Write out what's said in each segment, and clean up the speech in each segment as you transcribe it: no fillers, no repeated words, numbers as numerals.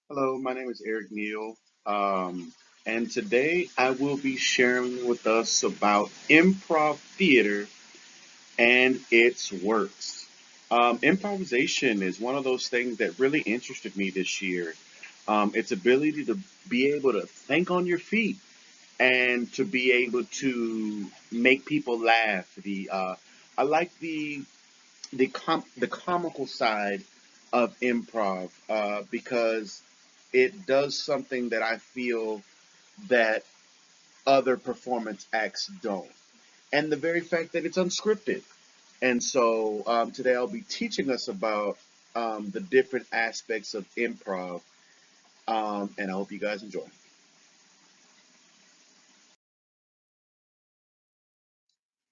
Hello, my name is Eric Neal, and today I will be sharing with us about improv theater and its works. Improvisation is one of those things that really interested me this year. Its ability to be able to think on your feet and to be able to make people laugh. I like the comical side of improv because it does something that I feel that other performance acts don't, and the very fact that it's unscripted. And so today I'll be teaching us about the different aspects of improv, and I hope you guys enjoy.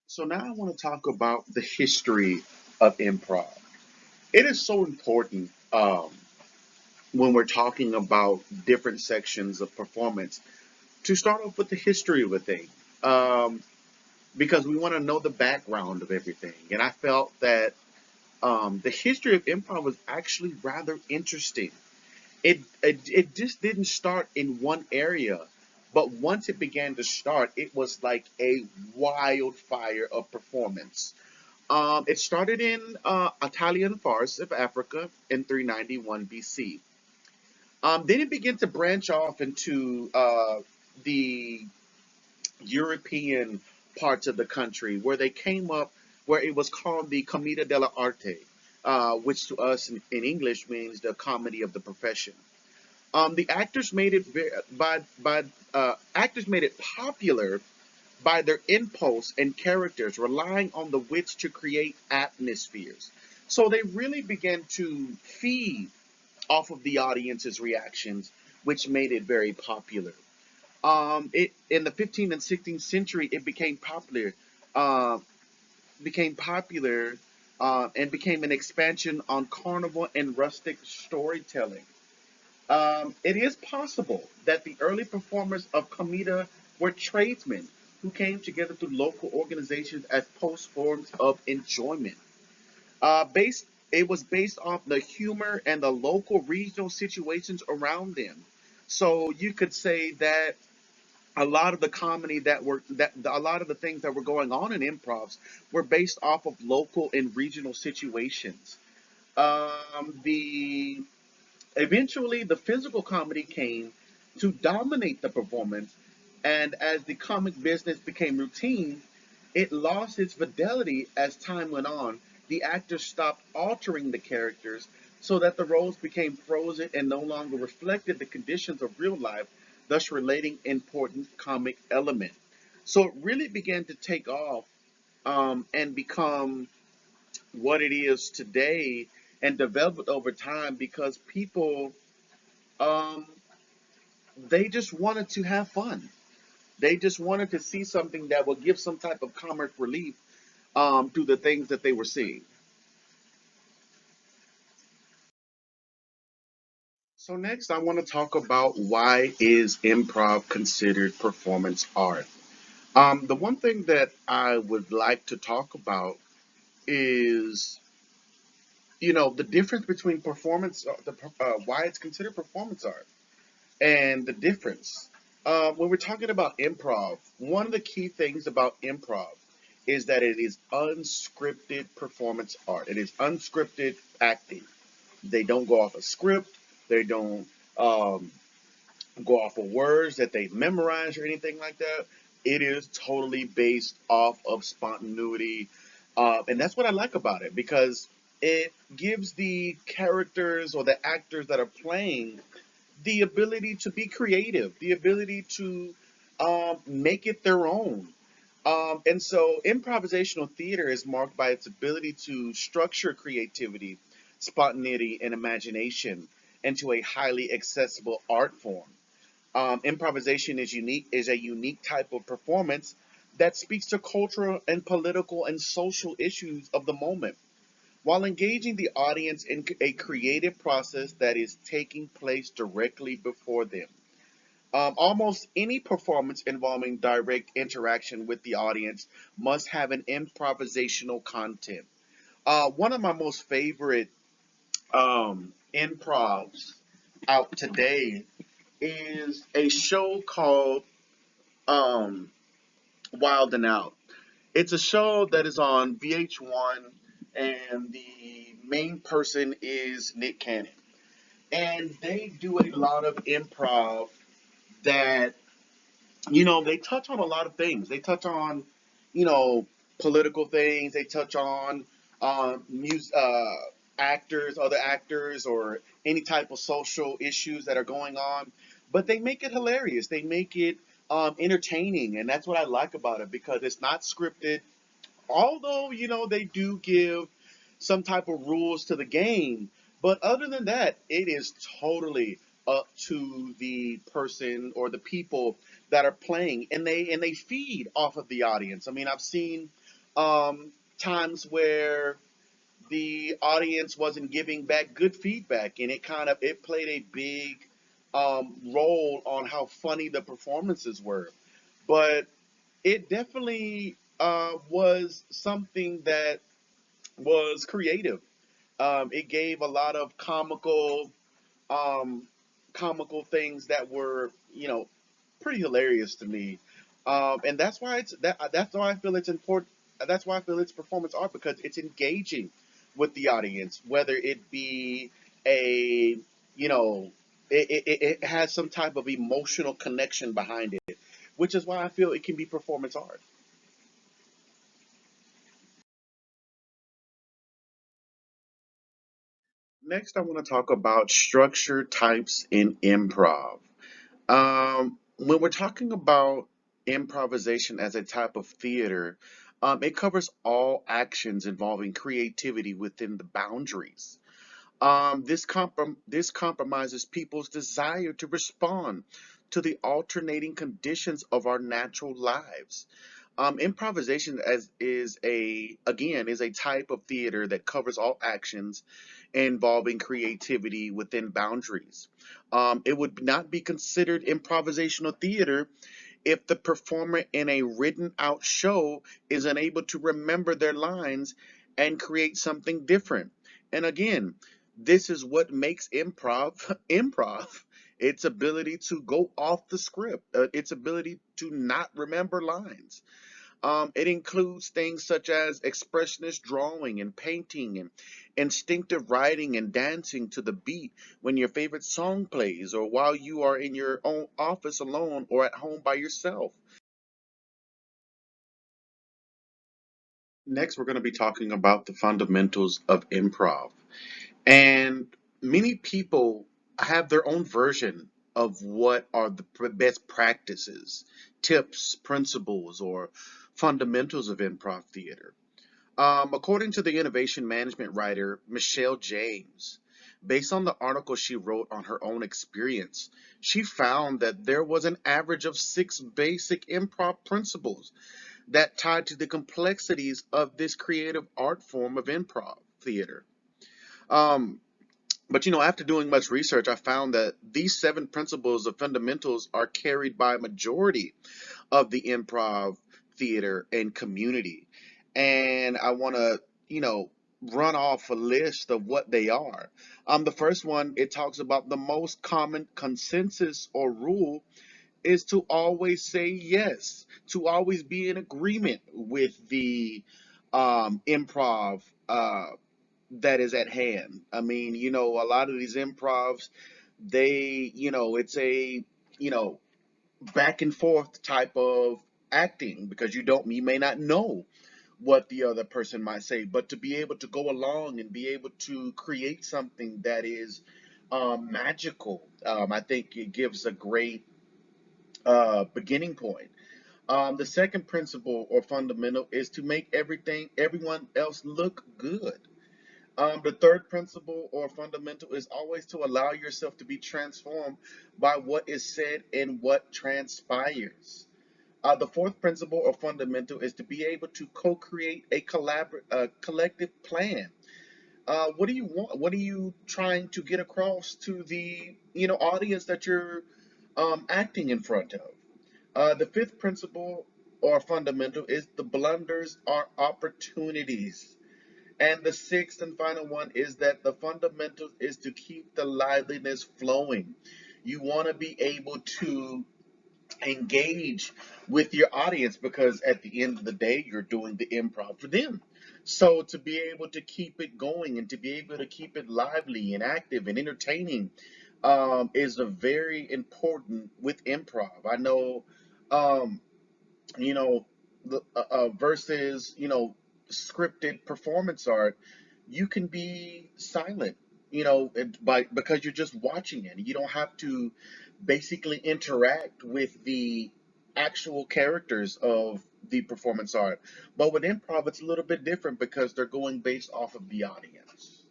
So now I want to talk about the history of improv. It is so important when we're talking about different sections of performance to start off with the history of a thing, um, because we want to know the background of everything. And I felt that the history of improv was actually rather interesting. It just didn't start in one area, but once it began to start, it was like a wildfire of performance. It started in Italian Fars of Africa in 391 BC. Then it began to branch off into the European parts of the country where they came up, where it was called the Commedia dell'arte, which to us in English means the comedy of the profession. The actors made it by actors made it popular by their impulse and characters, relying on the wits to create atmospheres. So they really began to feed off of the audience's reactions, which made it very popular. It in the 15th and 16th century, it uh, became popular, and became an expansion on carnival and rustic storytelling. It is possible that the early performers of commedia were tradesmen who came together through local organizations as post forms of enjoyment. Based It was based off the humor and the local regional situations around them. So you could say that a lot of the comedy a lot of the things that were going on in improvs were based off of local and regional situations. The Eventually the physical comedy came to dominate the performance, and as the comic business became routine, it lost its fidelity as time went on. The actors stopped altering the characters so that the roles became frozen and no longer reflected the conditions of real life, thus relating important comic element. So it really began to take off, and become what it is today, and develop over time because people, um, they just wanted to have fun. They just wanted to see something that would give some type of comic relief to the things that they were seeing. So next, I want to talk about why is improv considered performance art. The one thing that I would like to talk about is, the difference between why it's considered performance art and the difference. When we're talking about improv, one of the key things about improv is that it is unscripted performance art. It is unscripted acting. They don't go off a script. They don't um, go off of words that they memorize or anything like that. It is totally based off of spontaneity, and that's what I like about it because it gives the characters or the actors that are playing the ability to be creative, the ability to make it their own. And so improvisational theater is marked by its ability to structure creativity, spontaneity, and imagination into a highly accessible art form. Improvisation is a unique type of performance that speaks to cultural and political and social issues of the moment, while engaging the audience in a creative process that is taking place directly before them. Almost any performance involving direct interaction with the audience must have an improvisational content. One of my most favorite improvs out today is a show called um, Wild and Out. It's a show that is on VH1, and the main person is Nick Cannon. And they do a lot of improv that, they touch on a lot of things. They touch on, you know, political things. They touch on music, actors, other actors, or any type of social issues that are going on. But they make it hilarious. They make it entertaining, and that's what I like about it because it's not scripted. Although, they do give some type of rules to the game, but other than that, it is totally up to the person or the people that are playing, and they feed off of the audience. I mean, I've seen times where the audience wasn't giving back good feedback, and it played a big role on how funny the performances were. But it definitely was something that was creative. It gave a lot of um, comical things that were, pretty hilarious to me. And that's why I feel it's important. That's why I feel it's performance art because it's engaging with the audience, whether it be a, you know, it has some type of emotional connection behind it, which is why I feel it can be performance art. Next, I want to talk about structure types in improv. When we're talking about improvisation as a type of theater, it covers all actions involving creativity within the boundaries. This compromises people's desire to respond to the alternating conditions of our natural lives. Improvisation is a type of theater that covers all actions involving creativity within boundaries. It would not be considered improvisational theater if the performer in a written out show is unable to remember their lines and create something different. And again, this is what makes improv improv. Its ability to go off the script, its ability to not remember lines. It includes things such as expressionist drawing and painting and instinctive writing and dancing to the beat when your favorite song plays or while you are in your own office alone or at home by yourself. Next, we're going to be talking about the fundamentals of improv. And many people have their own version of what are the best practices, tips, principles, or fundamentals of improv theater. According to the innovation management writer Michelle James, based on the article she wrote on her own experience, she found that there was an average of 6 basic improv principles that tied to the complexities of this creative art form of improv theater. Um, but after doing much research, I found that these 7 principles of fundamentals are carried by a majority of the improv theater and community. And I want to, run off a list of what they are. The first one, it talks about the most common consensus or rule is to always say yes, to always be in agreement with the improv that is at hand. I mean, a lot of these improvs, it's a, you know, back and forth type of acting because you may not know what the other person might say, but to be able to go along and be able to create something that is magical, I think it gives a great beginning point. The second principle or fundamental is to make everyone else look good. The third principle or fundamental is always to allow yourself to be transformed by what is said and what transpires. The fourth principle or fundamental is to be able to co-create a collective plan. What do you want? What are you trying to get across to the audience that you're acting in front of? The fifth principle or fundamental is the blunders are opportunities. And the sixth and final one is that the fundamental is to keep the liveliness flowing. You want to be able to engage with your audience because at the end of the day, you're doing the improv for them. So to be able to keep it going and to be able to keep it lively and active and entertaining is a very important with improv. I know um, you know, versus, scripted performance art, you can be silent, by because you're just watching it. You don't have to basically interact with the actual characters of the performance art. But with improv, it's a little bit different because they're going based off of the audience.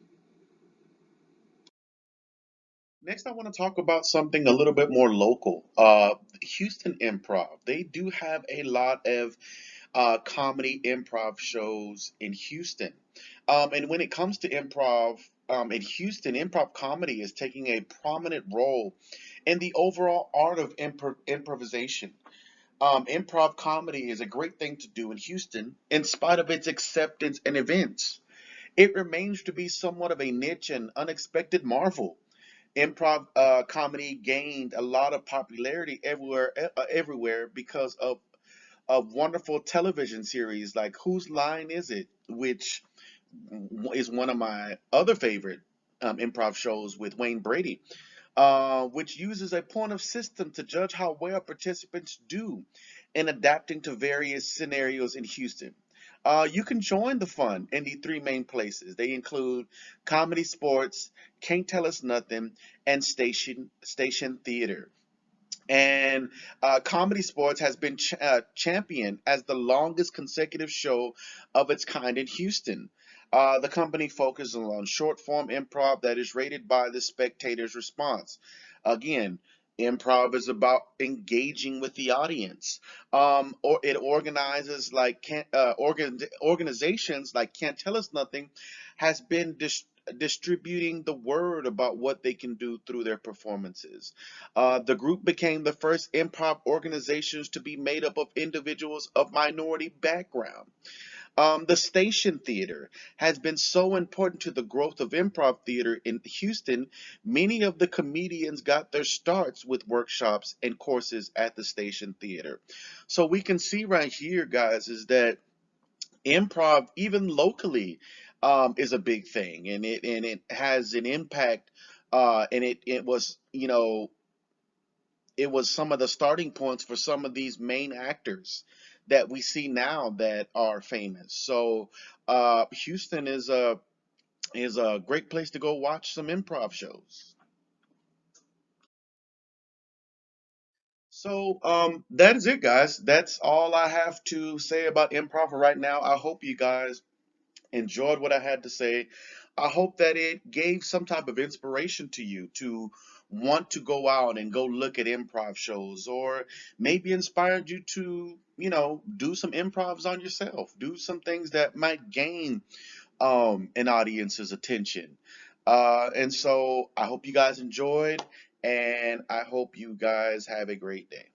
Next, I want to talk about something a little bit more local. Houston Improv. They do have a lot of comedy improv shows in Houston. And when it comes to improv in Houston, improv comedy is taking a prominent role in the overall art of improvisation. Improv comedy is a great thing to do in Houston, in spite of its acceptance and events. It remains to be somewhat of a niche and unexpected marvel. Improv comedy gained a lot of popularity everywhere because of wonderful television series like Whose Line Is It, which is one of my other favorite improv shows with Wayne Brady, which uses a point of system to judge how well participants do in adapting to various scenarios in Houston. You can join the fun in the three main places. They include Comedy Sports, Can't Tell Us Nothing, and Station Theater. And Comedy Sports has been championed as the longest consecutive show of its kind in Houston. The company focuses on short form improv that is rated by the spectator's response. Again, improv is about engaging with the audience. Or it organizes like organizations like Can't Tell Us Nothing has been distributing the word about what they can do through their performances. The group became the first improv organizations to be made up of individuals of minority background. The Station Theater has been so important to the growth of improv theater in Houston. Many of the comedians got their starts with workshops and courses at the Station Theater. So we can see right here, guys, is that improv, even locally, is a big thing, and it has an impact. And it was, it was some of the starting points for some of these main actors that we see now that are famous. So Houston is a great place to go watch some improv shows. So that is it, guys. That's all I have to say about improv for right now. I hope you guys enjoyed what I had to say. I hope that it gave some type of inspiration to you to want to go out and go look at improv shows, or maybe inspired you to, do some improvs on yourself, do some things that might gain an audience's attention. And so I hope you guys enjoyed, and I hope you guys have a great day.